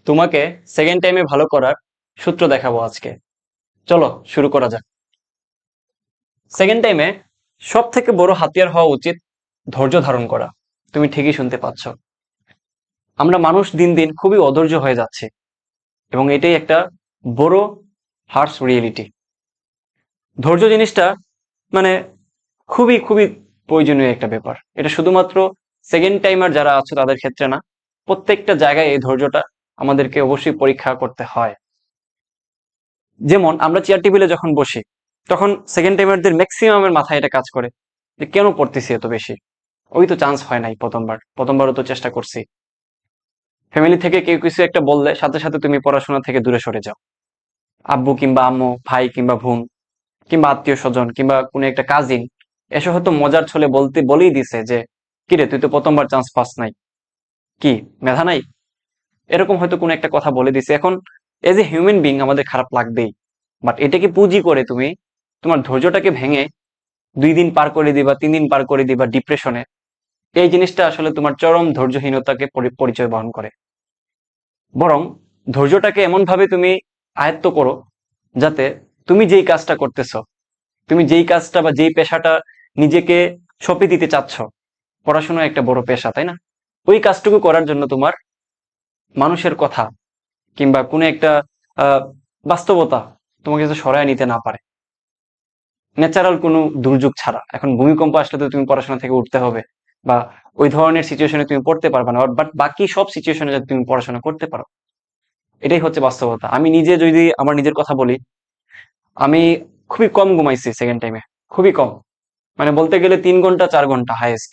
তোমাকে সেকেন্ড টাইমে ভালো করার সূত্র দেখাবো আজকে। চলো শুরু করা যাক। সেকেন্ড টাইমে সব থেকে বড় হাতিয়ার হওয়া উচিত ধৈর্য ধারণ করা। তুমি ঠিকই শুনতে পাচ্ছ। আমরা মানুষ দিন দিন খুবই অধৈর্য হয়ে যাচ্ছে, এবং এটাই একটা বড় হার্শ রিয়েলিটি। ধৈর্য জিনিসটা মানে খুবই খুবই প্রয়োজনীয় একটা ব্যাপার। এটা শুধুমাত্র সেকেন্ড টাইমার যারা আছে তাদের ক্ষেত্রে না, প্রত্যেকটা জায়গায় এই ধৈর্যটা আমাদেরকে অবশ্যই পরীক্ষা করতে হয়। যেমন আমরা চেয়ার টেবিলে যখন বসি, তখন সেকেন্ড টাইমারদের ম্যাক্সিমামের মাথায় এটা কাজ করে যে কেন পড়তেছি এত বেশি। ওই তো চান্স হয় নাই প্রথমবারও তো চেষ্টা করছি। ফ্যামিলি থেকে কেউ কিছু একটা বললে সাথে সাথে তুমি পড়াশোনা থেকে দূরে সরে যাও। আব্বু কিংবা আম্মু, ভাই কিংবা বোন, কিংবা আত্মীয় স্বজন, কিংবা কোনো একটা কাজিন এসে হয়তো মজার ছলে বলেই দিছে যে কিরে তুই তো প্রথমবার চান্স পাস নাই, কি মেধা নাই, এরকম হয়তো কোনো একটা কথা বলে দিছে। এখন এজ এ হিউম্যান বিং আমাদের খারাপ লাগবেই, বাট এটাকে পুঁজি করে তুমি তোমার ধৈর্যটাকে ভেঙে 2 দিন পার করে দিবা, 3 দিন পার করে দিবা ডিপ্রেশনে। এই জিনিসটা আসলে তোমার চরম ধৈর্যহীনতাকে পরিচয় বহন করে। বরং ধৈর্যটাকে এমন ভাবে তুমি আয়ত্ত করো যাতে তুমি যেই কাজটা করতেছো, তুমি যেই কাজটা বা যেই পেশাটা নিজেকে সঁপে দিতে চাচ্ছ, পড়াশোনা একটা বড় পেশা তাই না, ওই কাজটুকু করার জন্য তোমার মানুষের কথা কিংবা কোনো একটা আহ বাস্তবতা তোমাকে যাতে সরায় নিতে না পারে। ন্যাচারাল কোনো দুর্যোগ ছাড়া, এখন ভূমিকম্প আসলে তো তুমি পড়াশোনা থেকে উঠতে হবে, বা ওই ধরনের সিচুয়েশনে তুমি পড়তে পারবে না, বাট বাকি সব সিচুয়েশনে যাতে তুমি পড়াশোনা করতে পারো, এটাই হচ্ছে বাস্তবতা। আমি নিজে যদি আমার নিজের কথা বলি, আমি খুবই কম ঘুমাইছি সেকেন্ড টাইমে, খুবই কম। মানে বলতে গেলে 3 ঘন্টা 4 ঘন্টা হাইয়েস্ট।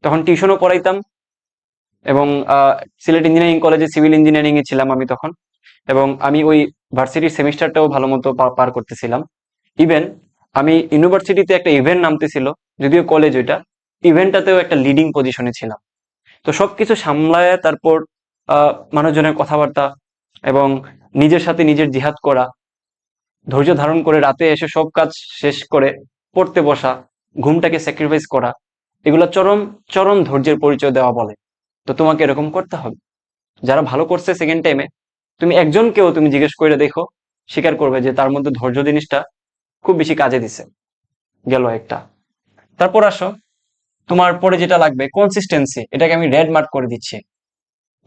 তখন টিউশনও পড়াইতাম, এবং সিলেট ইঞ্জিনিয়ারিং কলেজে সিভিল ইঞ্জিনিয়ারিং এ ছিলাম আমি তখন, এবং আমি ওই ভার্সিটির সেমিস্টারটাও ভালো মতো পার করতেছিলাম। ইভেন আমি ইউনিভার্সিটিতে একটা ইভেন্ট নামতেছিল, যদিও কলেজ ওইটা, ইভেন্টটাতেও একটা লিডিং পজিশনে ছিলাম। তো সবকিছু সামলায় তারপর মানুষজনের কথাবার্তা, এবং নিজের সাথে নিজের জিহাদ করা, ধৈর্য ধারণ করে রাতে এসে সব কাজ শেষ করে পড়তে বসা, ঘুমটাকে স্যাক্রিফাইস করা, এগুলো চরম চরম ধৈর্যের পরিচয় দেওয়া বলে। তো তোমাকে এরকম করতে হবে। যারা ভালো করছে সেকেন্ড টাইমে, তুমি একজনকেও তুমি জিজ্ঞেস করে দেখো, স্বীকার করবে যে তার মধ্যে ধৈর্য জিনিসটা খুব বেশি কাজে দিছে। গেল একটা। তারপর আসো, তোমার পরে যেটা লাগবে কনসিস্টেন্সি। এটাকে আমি রেড মার্ক করে দিচ্ছি।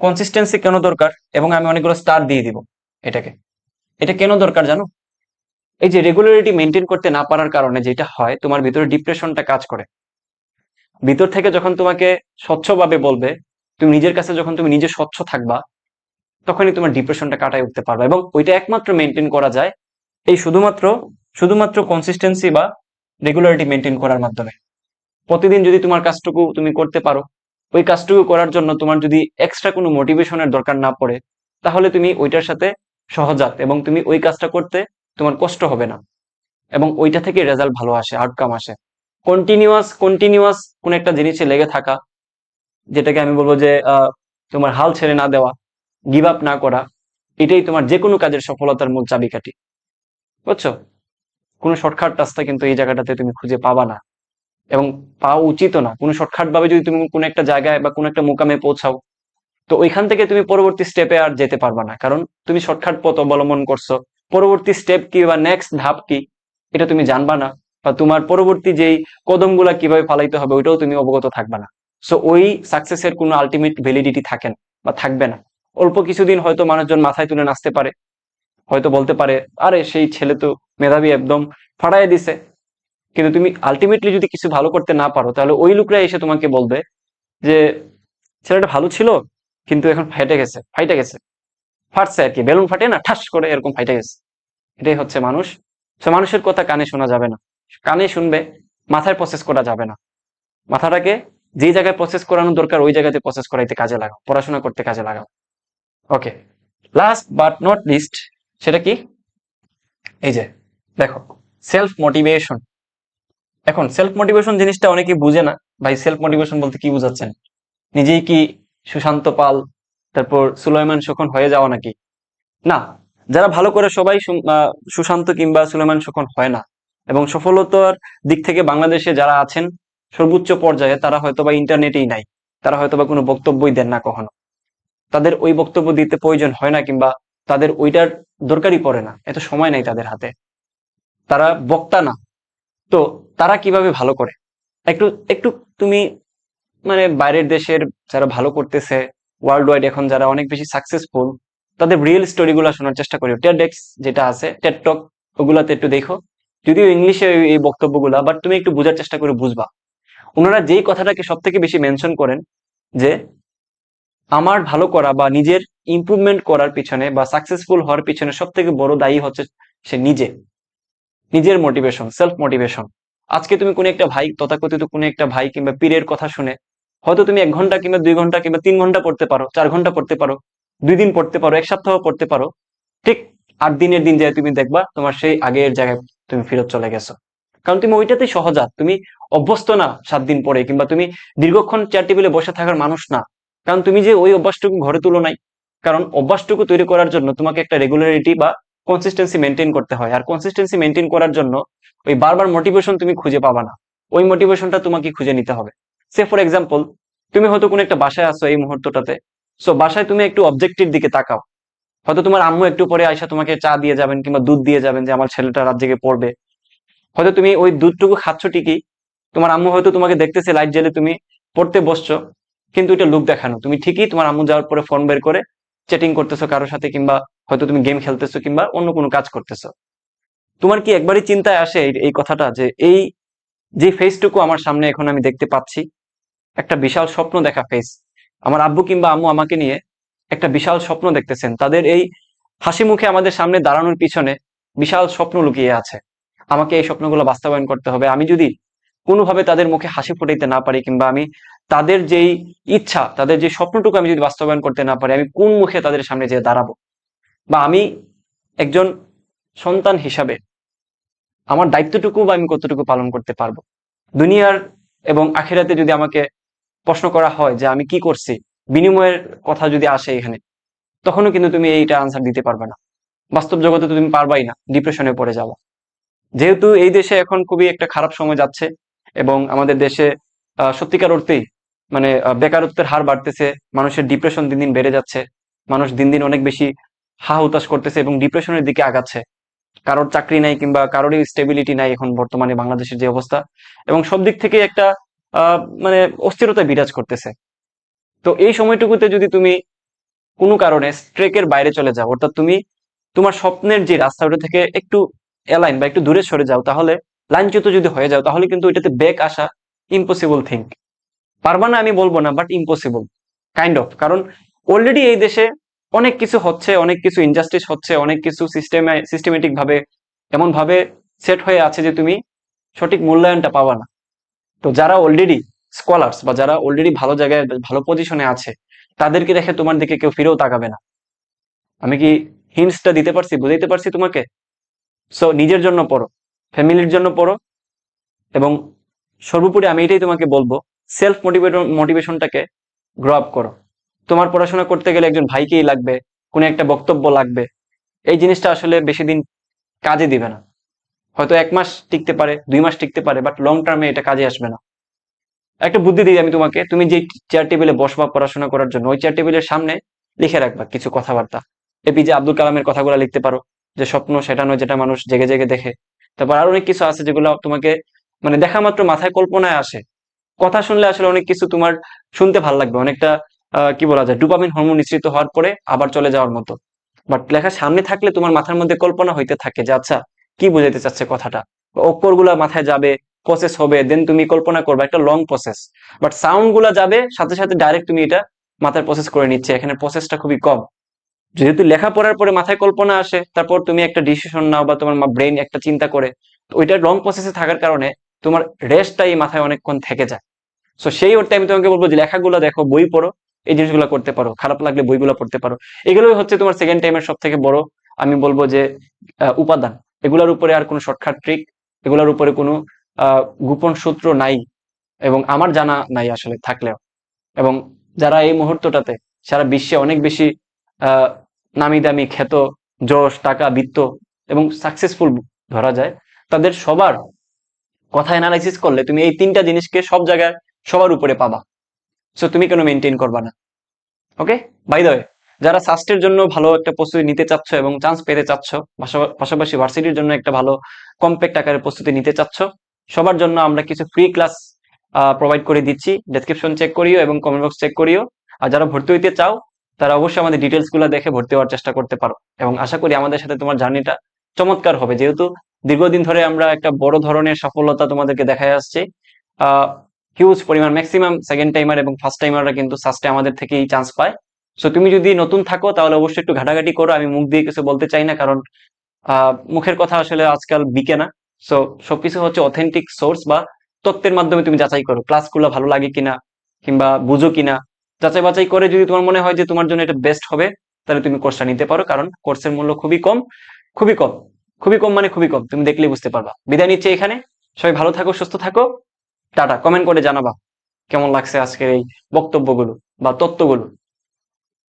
কনসিস্টেন্সি কেন দরকার, এবং আমি অনেকগুলো স্টার দিয়ে দিব এটাকে। এটা কেন দরকার জানো? এই যে রেগুলারিটি মেনটেন করতে না পারার কারণে যেটা হয়, তোমার ভিতরে ডিপ্রেশনটা কাজ করে। ভিতর থেকে যখন তোমাকে স্বচ্ছভাবে বলবে, তুমি নিজের কাছে যখন তুমি নিজে স্বচ্ছ থাকবা, তখনই তোমার ডিপ্রেশনটা কাটায় উঠতে পারবে। এবং ওইটা একমাত্র মেনটেন করা যায় এই শুধুমাত্র শুধুমাত্র কনসিস্টেন্সি বা রেগুলারিটি মেনটেন করার মাধ্যমে। প্রতিদিন যদি তোমার কাজটুকু তুমি করতে পারো, ওই কাজটুকু করার জন্য তোমার যদি এক্সট্রা কোনো মোটিভেশনের দরকার না পড়ে, তাহলে তুমি ওইটার সাথে সহজাত, এবং তুমি ওই কাজটা করতে তোমার কষ্ট হবে না, এবং ওইটা থেকে রেজাল্ট ভালো আসে, আউটকাম আসে। কন্টিনিউয়াস কন্টিনিউয়াস কোন একটা জিনিসে লেগে থাকা, যেটাকে আমি বলবো যে তোমার হাল ছেড়ে না দেওয়া, গিভ আপ না করা, এটাই তোমার যে কোনো কাজের সফলতার মূল চাবিকাঠি। বুঝছো? কোনো শর্টকাট রাস্তা কিন্তু এই জায়গাটাতে তুমি খুঁজে পাবা না, এবং পাওয়া উচিত না। কোনো শর্টকাট ভাবে যদি তুমি কোনো একটা জায়গায় বা কোনো একটা মুকামে পৌঁছাও, তো ওইখান থেকে তুমি পরবর্তী স্টেপে আর যেতে পারবা না, কারণ তুমি শর্টকাট পথ অবলম্বন করছো। পরবর্তী স্টেপ কি বা নেক্সট ধাপ কি, এটা তুমি জানবা না, বা তোমার পরবর্তী যেই কদমগুলা কিভাবে ফালাইতে হবে ওইটাও তুমি অবগত থাকবা না। সো ওই সাকসেসের কোনো আলটিমেট ভ্যালিডিটি থাকে না বা থাকবে না। অল্প কিছুদিন হয়তো মানুষজন মাথায় তুলে নাচতে পারে, হয়তো বলতে পারে আরে সেই ছেলে তো মেধাবী, একদম ফাটায় দিছে। কিন্তু তুমি আলটিমেটলি যদি কিছু ভালো করতে না পারো, তাহলে ওই লোকরা এসে তোমাকে বলবে যে ছেলেটা ভালো ছিল, কিন্তু এখন ফাইটে গেছে, ফাটছে আর কি, বেলুন ফাটে না ঠাস করে, এরকম ফাইটে গেছে। এটাই হচ্ছে মানুষ। তো মানুষের কথা কানে শোনা যাবে না। কানে শুনবে, মাথায় প্রসেস করা যাবে না। মাথাটাকে যে জায়গায় প্রসেস করানো দরকার ওই জায়গাতে প্রসেস করাইতে কাজে লাগাও, পড়াশোনা করতে কাজে লাগাও। ওকে, লাস্ট বাট নট লিস্ট, সেটা কি? এই যে দেখো, সেলফ মোটিভেশন। এখন সেলফ মোটিভেশন জিনিসটা অনেকে বুঝে না। ভাই সেলফ মোটিভেশন বলতে কি বুঝাচ্ছেন? নিজেই কি সুশান্ত পাল, তারপর সুলাইমান শোকন হয়ে যাওয়া নাকি? না, যারা ভালো করে সবাই সুশান্ত কিংবা সুলেমান শোকন হয় না। এবং সফলতার দিক থেকে বাংলাদেশে যারা আছেন সর্বোচ্চ পর্যায়ে, তারা হয়তো বা ইন্টারনেটেই নাই, তারা হয়তো বা কোনো বক্তব্যই দেন না কখনো। তাদের ওই বক্তব্য দিতে প্রয়োজন হয় না, কিংবা তাদের ওইটার দরকারই পড়ে না, এত সময় নাই তাদের হাতে, তারা বক্তা না। তো তারা কিভাবে ভালো করে, একটু একটু তুমি মানে বাইরের দেশের যারা ভালো করতেছে, ওয়ার্ল্ড ওয়াইড এখন যারা অনেক বেশি সাকসেসফুল, তাদের রিয়েল স্টোরি গুলা শোনার চেষ্টা করি। টেডএক্স যেটা আছে, টেড টক, ওগুলাতে একটু দেখো। যদিও ইংলিশে এই বক্তব্যগুলা, বাট তুমি একটু বোঝার চেষ্টা করে বুঝবা। ওনারা যেই কথাটাকে সব থেকে বেশি মেনশন করেন, যে আমার ভালো করা বা নিজের ইমপ্রুভমেন্ট করার পিছনে বা সাকসেসফুল হওয়ার পিছনে সব থেকে বড় দায়ী হচ্ছে সে নিজে, নিজের মোটিভেশন, সেলফ মোটিভেশন। আজকে তুমি কোনো একটা ভাই, তথাকথিত কোনো একটা ভাই কিংবা পীরের কথা শুনে হয়তো তুমি 1 ঘন্টা কিংবা 2 ঘন্টা কিংবা 3 ঘন্টা পড়তে পারো, 4 ঘন্টা পড়তে পারো, 2 দিন পড়তে পারো, 1 সপ্তাহ পড়তে পারো, ঠিক 8 দিনের দিন যায় তুমি দেখবা তোমার সেই আগের জায়গায় তুমি ফেরত চলে গেছো। কারণ তুমি ওইটাতেই সহজাত, তুমি অভ্যস্ত না 7 দিন পরে, কিংবা তুমি দীর্ঘক্ষণ চেয়ার টেবিলে বসে থাকার মানুষ না। কারণ তুমি যে ওই অভ্যাসটুকু ঘরে তুলো নাই। কারণ অভ্যাসটুকু তৈরি করার জন্য তোমাকে একটা রেগুলারিটি বা কনসিস্টেন্সি মেনটেন করতে হয়, আর কনসিস্টেন্সি মেনটেন করার জন্য ওই বারবার মোটিভেশন তুমি খুঁজে পাবা না, ওই মোটিভেশনটা তোমাকে খুঁজে নিতে হবে। সে ফর এক্সাম্পল, তুমি হয়তো কোনো একটা বাসায় আছো এই মুহূর্তটাতে। সো বাসায় তুমি একটু অবজেক্টিভ দিকে তাকাও। হয়তো তোমার আম্মু একটু পরে আয়সা তোমাকে চা দিয়ে যাবেন কিংবা দুধ দিয়ে যাবেন, যে আমার ছেলেটা রাত জেগে পড়বে। হয়তো তুমি ওই দুধটুকু খাচ্ছ ঠিকই, তোমার আম্মু হয়তো তোমাকে দেখতেছে লাইট জ্বেলে তুমি পড়তে বসছো, কিন্তু এটা লোক দেখানো। তুমি ঠিকই তোমার আম্মু যাওয়ার পরে ফোন বের করে চ্যাটিং করতেছো কারোর সাথে, কিংবা হয়তো তুমি গেম খেলতেছো কিংবা অন্য কোনো কাজ করতেছো। তোমার কি একবারই চিন্তায় আসে এই এই কথাটা, যে এই যে ফেসটুকু আমার সামনে এখন আমি দেখতে পাচ্ছি, একটা বিশাল স্বপ্ন দেখা ফেস, আমার আব্বু কিংবা আম্মু আমাকে নিয়ে একটা বিশাল স্বপ্ন দেখতেছেন। তাদের এই হাসি মুখে আমাদের সামনে দাঁড়ানোর পিছনে বিশাল স্বপ্ন লুকিয়ে আছে। আমাকে এই স্বপ্নগুলো বাস্তবায়ন করতে হবে। আমি যদি কোনোভাবে তাদের মুখে হাসি ফুটাইতে না পারি, কিংবা আমি তাদের যেই ইচ্ছা, তাদের যে স্বপ্নটুকু আমি যদি বাস্তবায়ন করতে না পারি, আমি কোন মুখে তাদের সামনে যেয়ে দাঁড়াবো? বা আমি একজন সন্তান হিসাবে আমার দায়িত্বটুকু বা আমি কতটুকু পালন করতে পারবো? দুনিয়ার এবং আখিরাতে যদি আমাকে প্রশ্ন করা হয় যে আমি কি করছি, বিনিময়ের কথা যদি আসে এখানে, তখনও কিন্তু তুমি এইটা আনসার দিতে পারবে না। বাস্তব জগতে তো তুমি পারবাই না, ডিপ্রেশনে পড়ে যাবো। যেহেতু এই দেশে এখন খুবই একটা খারাপ সময় যাচ্ছে, এবং আমাদের দেশে সত্যিকার অর্থেই মানে বেকারত্বের হার বাড়তেছে, মানুষের ডিপ্রেশন দিন দিন বেড়ে যাচ্ছে, মানুষ দিন দিন অনেক বেশি হা হুতাশ করতেছে এবং ডিপ্রেশনের দিকে আগাচ্ছে। কারোর চাকরি নাই কিংবা কারোরই স্টেবিলিটি নাই এখন বর্তমানে বাংলাদেশের যে অবস্থা, এবং সব দিক থেকে একটা আহ মানে অস্থিরতা বিরাজ করতেছে। তো এই সময়টুকুতে যদি তুমি কোনো কারণে ট্রেকের বাইরে চলে যাও, অর্থাৎ তুমি তোমার স্বপ্নের যে রাস্তা ওটা থেকে একটু অ্যালাইন বা একটু দূরে সরে যাও, তাহলে লাইনচ্যুত যদি হয়ে যাও, তাহলে কিন্তু এটাতে ব্যাক আসা ইম্পসিবল থিং। পারবা না আমি বলবো না, বাট ইম্পসিবল কাইন্ড অফ। কারণ অলরেডি এই দেশে অনেক কিছু হচ্ছে, অনেক কিছু ইনজাস্টিস হচ্ছে, অনেক কিছু সিস্টেমেটিক ভাবে এমন ভাবে সেট হয়ে আছে যে তুমি সঠিক মূল্যায়নটা পাবা না। তো যারা অলরেডি স্কলার্স বা যারা অলরেডি ভালো জায়গায় ভালো পজিশনে আছে, তাদেরকে দেখে তোমার দিকে কেউ ফিরেও তাকাবে না। আমি কি হিন্টসটা দিতে পারছি, বুঝাইতে পারছি তোমাকে? সো নিজের জন্য পড়ো, ফ্যামিলির জন্য পড়ো, এবং সর্বোপরি আমি এটাই তোমাকে বলবো, সেলফ মোটিভেশনটাকে গ্রো আপ করো। তোমার পড়াশোনা করতে গেলে একজন ভাইকেই লাগবে, কোনো একটা বক্তব্য লাগবে, এই জিনিসটা আসলে বেশি দিন কাজে দিবে না। হয়তো 1 মাস টিকতে পারে, 2 মাস টিকতে পারে, বাট লং টার্মে এটা কাজে আসবে না। একটা বুদ্ধি দিই আমি তোমাকে, তুমি যে চেয়ার টেবিলে বসবা পড়াশোনা করার জন্য, ওই চেয়ার টেবিলের সামনে লিখে রাখবা কিছু কথাবার্তা। এপিজে আব্দুল কালামের কথাগুলো লিখতে পারো, যে স্বপ্ন সেটা নয় যেটা মানুষ জেগে জেগে দেখে। তারপর আরো অনেক কিছু আছে যেগুলো তোমাকে মানে দেখা মাত্র মাথায় কল্পনায় আসে। কথা শুনলে আসলে অনেক কিছু তোমার শুনতে ভালো লাগবে, অনেকটা কি বলা যায়, ডোপামিন হরমোন নিঃসৃত হওয়ার পরে আবার চলে যাওয়ার মতো। বাট লেখা সামনে থাকলে তোমার মাথার মধ্যে কল্পনা হইতে থাকে যে আচ্ছা, কি বোঝাইতে চাচ্ছে কথাটা, অক্ষর গুলা মাথায় যাবে, প্রসেস হবে, দেন তুমি কল্পনা করবে, একটা লং প্রসেস। বাট সাউন্ড গুলা যাবে সাথে সাথে ডাইরেক্ট তুমি এটা মাথায় প্রসেস করে নিচ্ছে, এখানে প্রসেসটা খুবই কম। যেহেতু লেখা পড়ার পরে মাথায় কল্পনা আসে, তারপর তুমি একটা ডিসিশন নাও বা তোমার ব্রেন একটা চিন্তা করে, তো ওইটা লং প্রসেসে থাকার কারণে তোমার রেস্টটাই মাথায় অনেকক্ষণ থেকে যায়। সো সেই অর্থে আমি তোমাকে বলবো যে লেখাগুলো দেখো, বই পড়ো, এই জিনিসগুলো করতে পারো, খারাপ লাগলে বইগুলো পড়তে পারো। এগুলোই হচ্ছে তোমার সেকেন্ড টাইমের সব থেকে বড়, আমি বলবো যে উপাদান। এগুলোর উপরে আর কোনো শর্টকাট ট্রিক, এগুলোর উপরে কোনো গোপন সূত্র নাই, এবং আমার জানা নাই আসলে থাকলেও। এবং যারা এই মুহূর্তটাতে সারা বিশ্বে অনেক বেশি আহ নামি দামি খ্যাত, যশ, টাকা, বিত্ত এবং সাকসেসফুল ধরা যায়, তাদের সবার কথা অ্যানালাইসিস করলে তুমি এই 3টা জিনিসকে সব জায়গায় সবার উপরে পাবা। সো তুমি কেন মেনটেন করবা না? ওকে, বাই দ্য ওয়ে, যারা সাস্টের জন্য ভালো একটা প্রস্তুতি নিতে চাচ্ছ এবং চান্স পেতে চাচ্ছ, পাশাপাশি ভার্সিটির জন্য একটা ভালো কম্প্যাক্ট আকারের প্রস্তুতি নিতে চাচ্ছ, সবার জন্য আমরা কিছু ফ্রি ক্লাস প্রোভাইড করে দিচ্ছি। ডেসক্রিপশন চেক করিও এবং কমেন্ট বক্স চেক করিও। আর যারা ভর্তি হইতে চাও তারা অবশ্যই আমাদের ডিটেলস গুলো দেখে ভর্তি হওয়ার চেষ্টা করতে পারো, এবং আশা করি আমাদের সাথে তোমার জার্নিটা চমৎকার হবে, যেহেতু দীর্ঘদিন ধরে আমরা একটা বড় ধরনের সফলতা তোমাদেরকে দেখায় আসছি। হিউজ পরিমাণ ম্যাক্সিমাম সেকেন্ড টাইমার এবং ফার্স্ট টাইমাররা কিন্তু সাস্টে আমাদের থেকেই চান্স পায়। সো তুমি যদি নতুন থাকো তাহলে অবশ্যই একটু ঘাটাঘাটি করো, আমি মুখ দিয়ে কিছু বলতে চাই না, কারণ মুখের কথা আসলে আজকাল বিকে না। সো সবকিছু হচ্ছে অথেন্টিক সোর্স বা তথ্যের মাধ্যমে তুমি যাচাই করো ক্লাসগুলো ভালো লাগে কিনা কিংবা বুঝো কিনা। যাচাই বাছাই করে যদি তোমার মনে হয় যে তোমার জন্য এটা বেস্ট হবে, তাহলে তুমি কোর্সটা নিতে পারো, কারণ কোর্সের মূল্য খুবই কম, খুবই কম, খুবই কম, মানে খুবই কম, তুমি দেখলেই বুঝতে পারবা। বিদায় নিচ্ছে এখানে। সবাই ভালো থাকো, সুস্থ থাকো। টাটা। কমেন্ট করে জানাবা কেমন লাগছে আজকের এই বক্তব্যগুলো বা তত্ত্বগুলো।